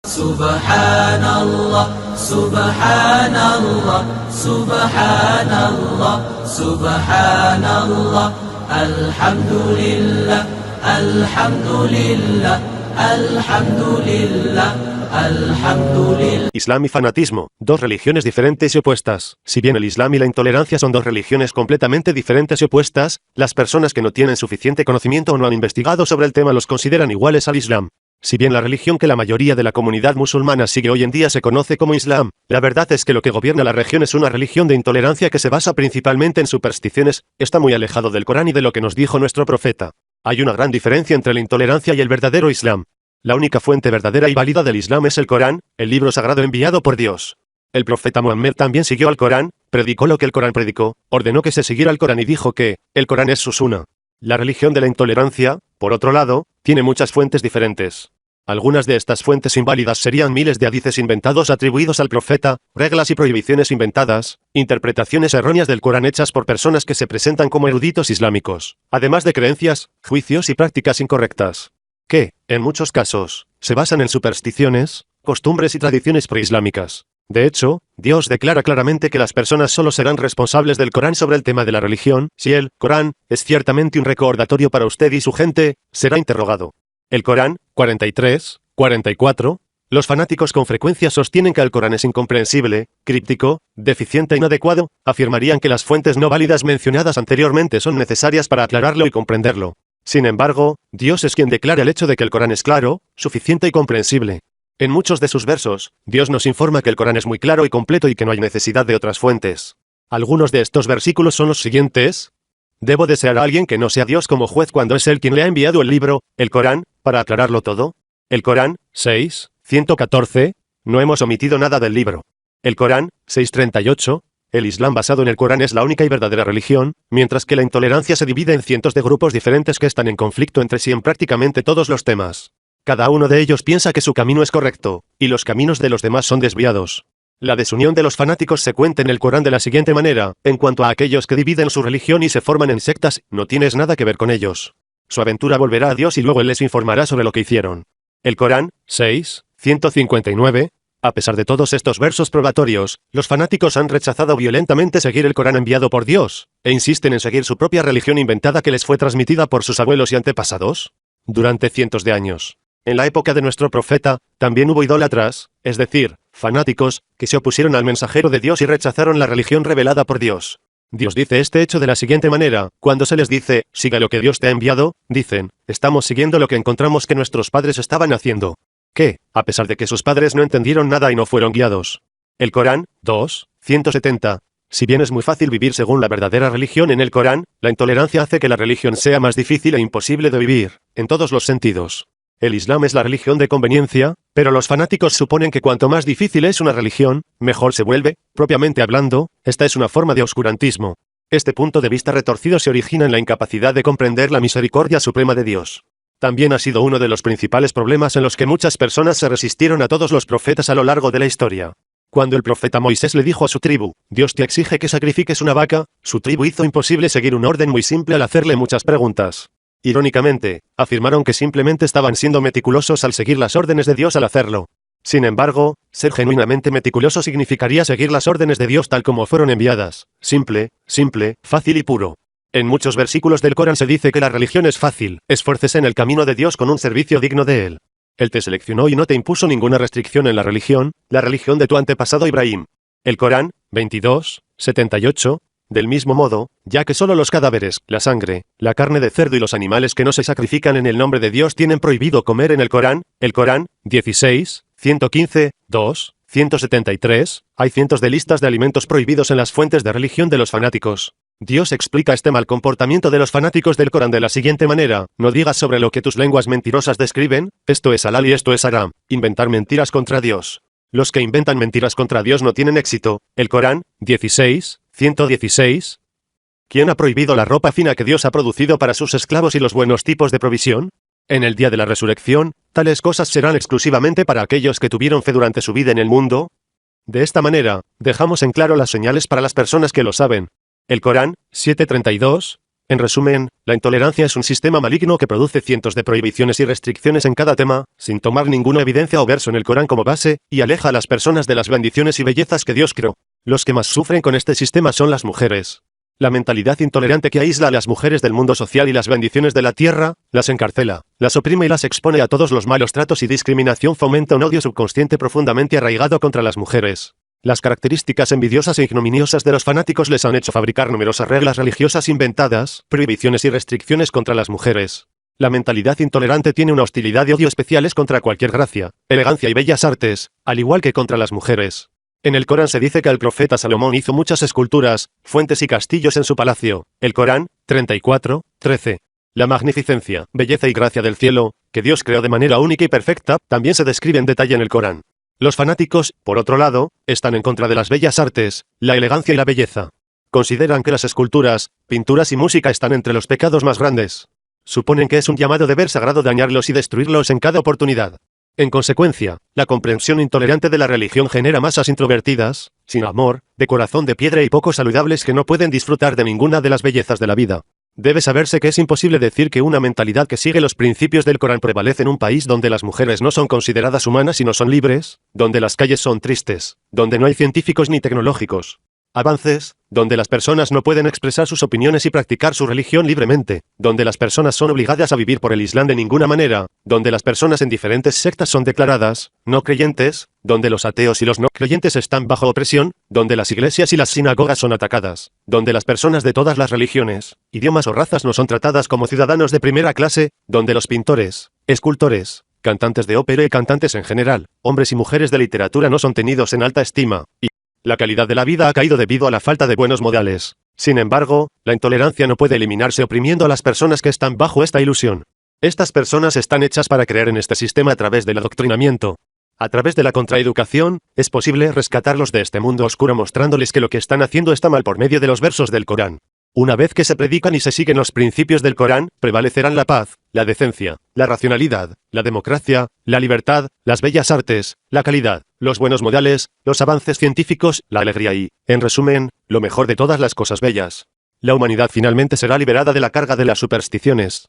Subhanallah, Subhanallah, Subhanallah, Subhanallah, Alhamdulillah, Alhamdulillah, Alhamdulillah, Alhamdulillah. Islam y fanatismo, dos religiones diferentes y opuestas. Si bien el Islam y la intolerancia son dos religiones completamente diferentes y opuestas, las personas que no tienen suficiente conocimiento o no han investigado sobre el tema los consideran iguales al Islam. Si bien la religión que la mayoría de la comunidad musulmana sigue hoy en día se conoce como Islam, la verdad es que lo que gobierna la región es una religión de intolerancia que se basa principalmente en supersticiones, está muy alejado del Corán y de lo que nos dijo nuestro profeta. Hay una gran diferencia entre la intolerancia y el verdadero Islam. La única fuente verdadera y válida del Islam es el Corán, el libro sagrado enviado por Dios. El profeta Muhammed también siguió al Corán, predicó lo que el Corán predicó, ordenó que se siguiera el Corán y dijo que el Corán es su sunna. La religión de la intolerancia, por otro lado, tiene muchas fuentes diferentes. Algunas de estas fuentes inválidas serían miles de hadices inventados atribuidos al profeta, reglas y prohibiciones inventadas, interpretaciones erróneas del Corán hechas por personas que se presentan como eruditos islámicos, además de creencias, juicios y prácticas incorrectas, que, en muchos casos, se basan en supersticiones, costumbres y tradiciones preislámicas. De hecho, Dios declara claramente que las personas solo serán responsables del Corán sobre el tema de la religión, si el Corán es ciertamente un recordatorio para usted y su gente, será interrogado. El Corán, 43, 44. Los fanáticos con frecuencia sostienen que el Corán es incomprensible, críptico, deficiente e inadecuado, afirmarían que las fuentes no válidas mencionadas anteriormente son necesarias para aclararlo y comprenderlo. Sin embargo, Dios es quien declara el hecho de que el Corán es claro, suficiente y comprensible. En muchos de sus versos, Dios nos informa que el Corán es muy claro y completo y que no hay necesidad de otras fuentes. Algunos de estos versículos son los siguientes. ¿Debo desear a alguien que no sea Dios como juez cuando es Él quien le ha enviado el libro, el Corán, para aclararlo todo? El Corán, 6, 114. No hemos omitido nada del libro. El Corán, 6:38. El Islam basado en el Corán es la única y verdadera religión, mientras que la intolerancia se divide en cientos de grupos diferentes que están en conflicto entre sí en prácticamente todos los temas. Cada uno de ellos piensa que su camino es correcto, y los caminos de los demás son desviados. La desunión de los fanáticos se cuenta en el Corán de la siguiente manera, en cuanto a aquellos que dividen su religión y se forman en sectas, no tienes nada que ver con ellos. Su aventura volverá a Dios y luego Él les informará sobre lo que hicieron. El Corán, 6, 159. A pesar de todos estos versos probatorios, los fanáticos han rechazado violentamente seguir el Corán enviado por Dios, e insisten en seguir su propia religión inventada que les fue transmitida por sus abuelos y antepasados durante cientos de años. En la época de nuestro profeta, también hubo idólatras, es decir, fanáticos, que se opusieron al mensajero de Dios y rechazaron la religión revelada por Dios. Dios dice este hecho de la siguiente manera, cuando se les dice, siga lo que Dios te ha enviado, dicen, estamos siguiendo lo que encontramos que nuestros padres estaban haciendo. Que, a pesar de que sus padres no entendieron nada y no fueron guiados. El Corán, 2, 170. Si bien es muy fácil vivir según la verdadera religión en el Corán, la intolerancia hace que la religión sea más difícil e imposible de vivir, en todos los sentidos. El Islam es la religión de conveniencia, pero los fanáticos suponen que cuanto más difícil es una religión, mejor se vuelve, propiamente hablando, esta es una forma de oscurantismo. Este punto de vista retorcido se origina en la incapacidad de comprender la misericordia suprema de Dios. También ha sido uno de los principales problemas en los que muchas personas se resistieron a todos los profetas a lo largo de la historia. Cuando el profeta Moisés le dijo a su tribu, Dios te exige que sacrifiques una vaca, su tribu hizo imposible seguir un orden muy simple al hacerle muchas preguntas. Irónicamente, afirmaron que simplemente estaban siendo meticulosos al seguir las órdenes de Dios al hacerlo. Sin embargo, ser genuinamente meticuloso significaría seguir las órdenes de Dios tal como fueron enviadas, simple, fácil y puro. En muchos versículos del Corán se dice que la religión es fácil, esfuércese en el camino de Dios con un servicio digno de Él. Él te seleccionó y no te impuso ninguna restricción en la religión de tu antepasado Ibrahim. El Corán, 22, 78. Del mismo modo, ya que solo los cadáveres, la sangre, la carne de cerdo y los animales que no se sacrifican en el nombre de Dios tienen prohibido comer en el Corán, 16, 115, 2, 173, hay cientos de listas de alimentos prohibidos en las fuentes de religión de los fanáticos. Dios explica este mal comportamiento de los fanáticos del Corán de la siguiente manera, no digas sobre lo que tus lenguas mentirosas describen, esto es halal y esto es haram, inventar mentiras contra Dios. Los que inventan mentiras contra Dios no tienen éxito. El Corán, 16, 116. ¿Quién ha prohibido la ropa fina que Dios ha producido para sus esclavos y los buenos tipos de provisión? En el día de la resurrección, tales cosas serán exclusivamente para aquellos que tuvieron fe durante su vida en el mundo. De esta manera, dejamos en claro las señales para las personas que lo saben. El Corán, 7:32. En resumen, la intolerancia es un sistema maligno que produce cientos de prohibiciones y restricciones en cada tema, sin tomar ninguna evidencia o verso en el Corán como base, y aleja a las personas de las bendiciones y bellezas que Dios creó. Los que más sufren con este sistema son las mujeres. La mentalidad intolerante que aísla a las mujeres del mundo social y las bendiciones de la tierra, las encarcela, las oprime y las expone a todos los malos tratos y discriminación, fomenta un odio subconsciente profundamente arraigado contra las mujeres. Las características envidiosas e ignominiosas de los fanáticos les han hecho fabricar numerosas reglas religiosas inventadas, prohibiciones y restricciones contra las mujeres. La mentalidad intolerante tiene una hostilidad y odio especiales contra cualquier gracia, elegancia y bellas artes, al igual que contra las mujeres. En el Corán se dice que el profeta Salomón hizo muchas esculturas, fuentes y castillos en su palacio. El Corán, 34:13. La magnificencia, belleza y gracia del cielo, que Dios creó de manera única y perfecta, también se describe en detalle en el Corán. Los fanáticos, por otro lado, están en contra de las bellas artes, la elegancia y la belleza. Consideran que las esculturas, pinturas y música están entre los pecados más grandes. Suponen que es un llamado deber sagrado dañarlos y destruirlos en cada oportunidad. En consecuencia, la comprensión intolerante de la religión genera masas introvertidas, sin amor, de corazón de piedra y poco saludables que no pueden disfrutar de ninguna de las bellezas de la vida. Debe saberse que es imposible decir que una mentalidad que sigue los principios del Corán prevalece en un país donde las mujeres no son consideradas humanas y no son libres, donde las calles son tristes, donde no hay científicos ni tecnológicos avances, donde las personas no pueden expresar sus opiniones y practicar su religión libremente, donde las personas son obligadas a vivir por el Islam de ninguna manera, donde las personas en diferentes sectas son declaradas no creyentes, donde los ateos y los no creyentes están bajo opresión, donde las iglesias y las sinagogas son atacadas, donde las personas de todas las religiones, idiomas o razas no son tratadas como ciudadanos de primera clase, donde los pintores, escultores, cantantes de ópera y cantantes en general, hombres y mujeres de literatura no son tenidos en alta estima, y la calidad de la vida ha caído debido a la falta de buenos modales. Sin embargo, la intolerancia no puede eliminarse oprimiendo a las personas que están bajo esta ilusión. Estas personas están hechas para creer en este sistema a través del adoctrinamiento. A través de la contraeducación, es posible rescatarlos de este mundo oscuro mostrándoles que lo que están haciendo está mal por medio de los versos del Corán. Una vez que se predican y se siguen los principios del Corán, prevalecerán la paz, la decencia, la racionalidad, la democracia, la libertad, las bellas artes, la calidad, los buenos modales, los avances científicos, la alegría y, en resumen, lo mejor de todas las cosas bellas. La humanidad finalmente será liberada de la carga de las supersticiones.